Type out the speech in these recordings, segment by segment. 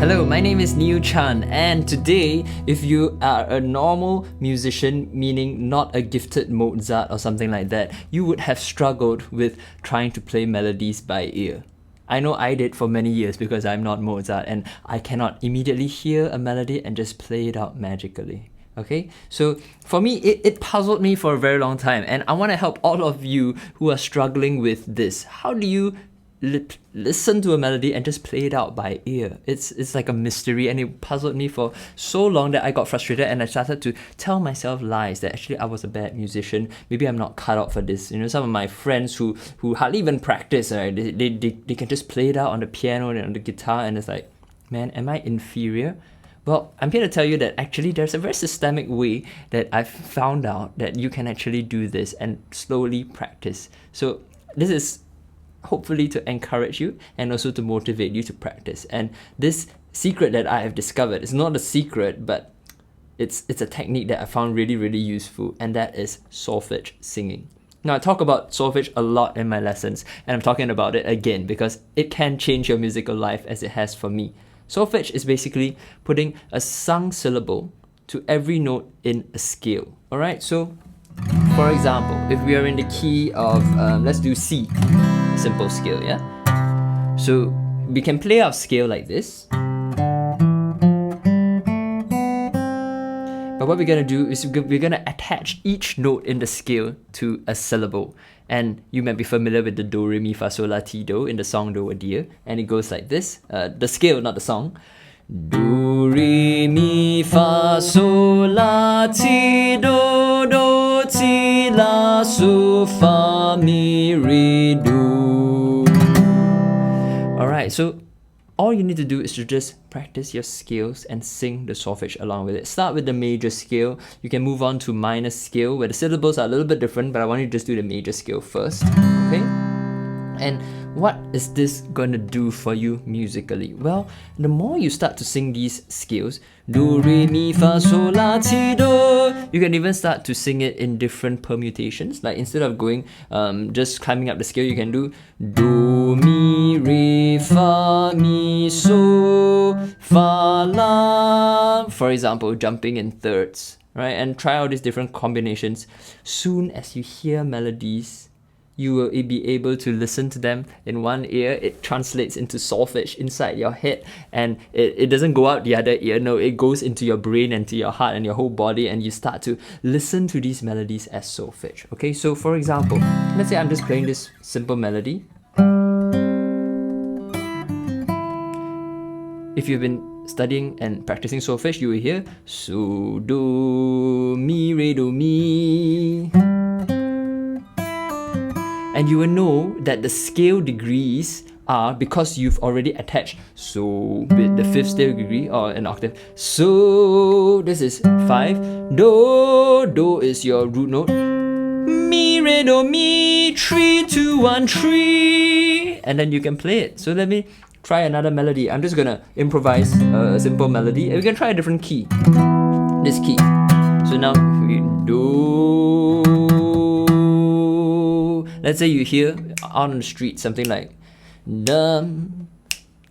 Hello, my name is Niu Chan, and today, if you are a normal musician, meaning not a gifted Mozart or something like that, you would have struggled with trying to play melodies by ear. I know I did for many years because I'm not Mozart and I cannot immediately hear a melody and just play it out magically. Okay, so for me, it puzzled me for a very long time, and I want to help all of you who are struggling with this. How do you listen to a melody and just play it out by ear? It's like a mystery, and it puzzled me for so long that I got frustrated and I started to tell myself lies that actually I was a bad musician. Maybe I'm not cut out for this. You know, some of my friends who hardly even practice, right? They can just play it out on the piano and on the guitar, and it's like, man, am I inferior? Well, I'm here to tell you that actually there's a very systemic way that I've found out that you can actually do this and slowly practice. So this is hopefully to encourage you and also to motivate you to practice. And this secret that I have discovered is not a secret, but it's a technique that I found really, really useful, and that is solfege singing. Now, I talk about solfege a lot in my lessons, and I'm talking about it again because it can change your musical life as it has for me. Solfege is basically putting a sung syllable to every note in a scale. Alright, so for example, if we are in the key of, let's do C, simple scale, yeah? So we can play our scale like this. But what we're going to do is we're going to attach each note in the scale to a syllable. And you might be familiar with the do, re, mi, fa, sol, la, ti, do in the song Do, a Dear. And it goes like this. The scale, not the song. Do, re, mi, fa, sol, la, ti, do, ti, la, so, fa, mi, re, do. Alright, so all you need to do is to just practice your scales and sing the solfege along with it. Start with the major scale. You can move on to minor scale where the syllables are a little bit different, but I want you to just do the major scale first. Okay? And what is this going to do for you musically? Well, the more you start to sing these scales, do, re, mi, fa, sol, la, ti, do, you can even start to sing it in different permutations. Like instead of going, just climbing up the scale, you can do do, mi, re, fa, mi, so, fa, la. For example, jumping in thirds, right? And try out these different combinations. Soon as you hear melodies, you will be able to listen to them in one ear. It translates into solfege inside your head, and it doesn't go out the other ear. No, it goes into your brain and to your heart and your whole body, and you start to listen to these melodies as solfege. Okay, so for example, let's say I'm just playing this simple melody. If you've been studying and practicing solfege, you will hear so, do, mi, re, do, mi. And you will know that the scale degrees are, because you've already attached so with the fifth scale degree or an octave. So this is 5. Do is your root note. Mi, re, do, mi, 3, 2, 1, 3. And then you can play it. So let me try another melody. I'm just gonna improvise a simple melody. And we can try a different key. This key. So now we do. Let's say you hear out on the street something like da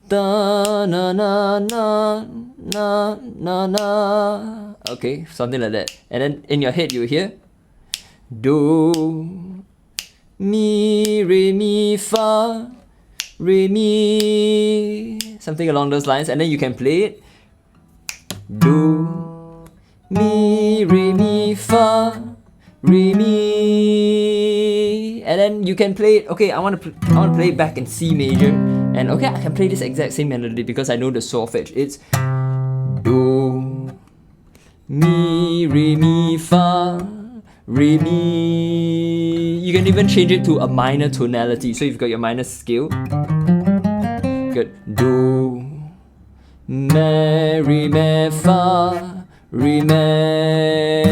da na na na na na na. Okay, something like that. And then in your head you hear do, mi, re, mi, fa, re, mi, something along those lines. And then you can play it do, mi, re, mi, fa, re, mi. And then you can play it. Okay, I want to play it back in C major. And okay, I can play this exact same melody because I know the solfege. It's do, mi, re, mi, fa, re, mi. You can even change it to a minor tonality. So you've got your minor scale. Good. Do, me, re, me, fa, re, me.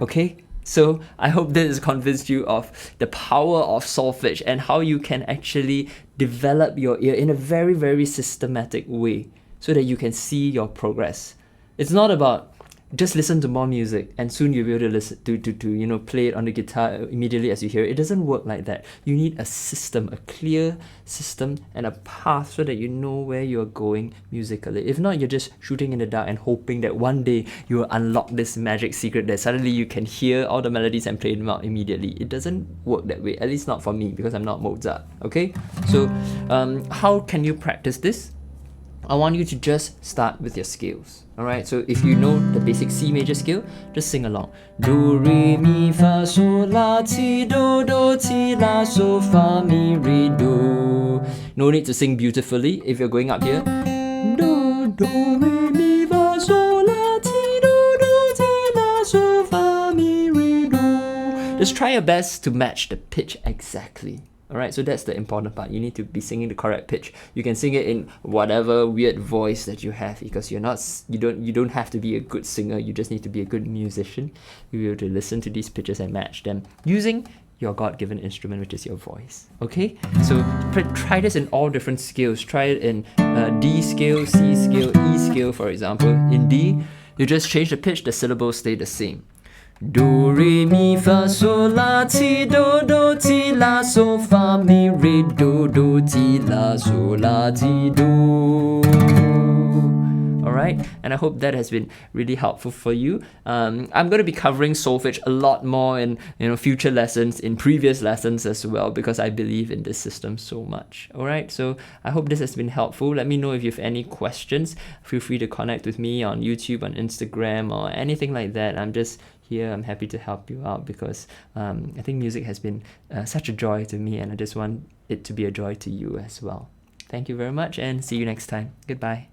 Okay? So I hope this has convinced you of the power of solfege and how you can actually develop your ear in a very, very systematic way so that you can see your progress. It's not about just listen to more music and soon you'll be able to listen to play it on the guitar immediately as you hear it. It doesn't work like that. You need a system, a clear system and a path so that you know where you're going musically. If not, you're just shooting in the dark and hoping that one day you will unlock this magic secret that suddenly you can hear all the melodies and play them out immediately. It doesn't work that way, at least not for me, because I'm not Mozart. Okay, so how can you practice this? I want you to just start with your scales. Alright, so if you know the basic C major scale, just sing along. Do, re, mi, fa, sol, la, ti, do, ti, la, so, fa, mi, re, do. No need to sing beautifully if you're going up here. Do, re, mi, fa, sol, la, ti, do, ti, la, so, fa, mi, re, do. Just try your best to match the pitch exactly. Alright, so that's the important part. You need to be singing the correct pitch. You can sing it in whatever weird voice that you have, because you don't have to be a good singer. You just need to be a good musician. You'll be able to listen to these pitches and match them using your God-given instrument, which is your voice. Okay, so try this in all different scales. Try it in D scale, C scale, E scale, for example. In D, you just change the pitch, the syllables stay the same. Do, re, mi, fa, sol, la, ti, do, ti, la, so, fa, mi, re, do, ti, la, so, la, ti, do. Alright, and I hope that has been really helpful for you. I'm going to be covering solfege a lot more in future lessons, in previous lessons as well, because I believe in this system so much. Alright, so I hope this has been helpful. Let me know if you have any questions. Feel free to connect with me on YouTube, on Instagram, or anything like that. I'm just here. I'm happy to help you out because I think music has been such a joy to me, and I just want it to be a joy to you as well. Thank you very much, and see you next time. Goodbye.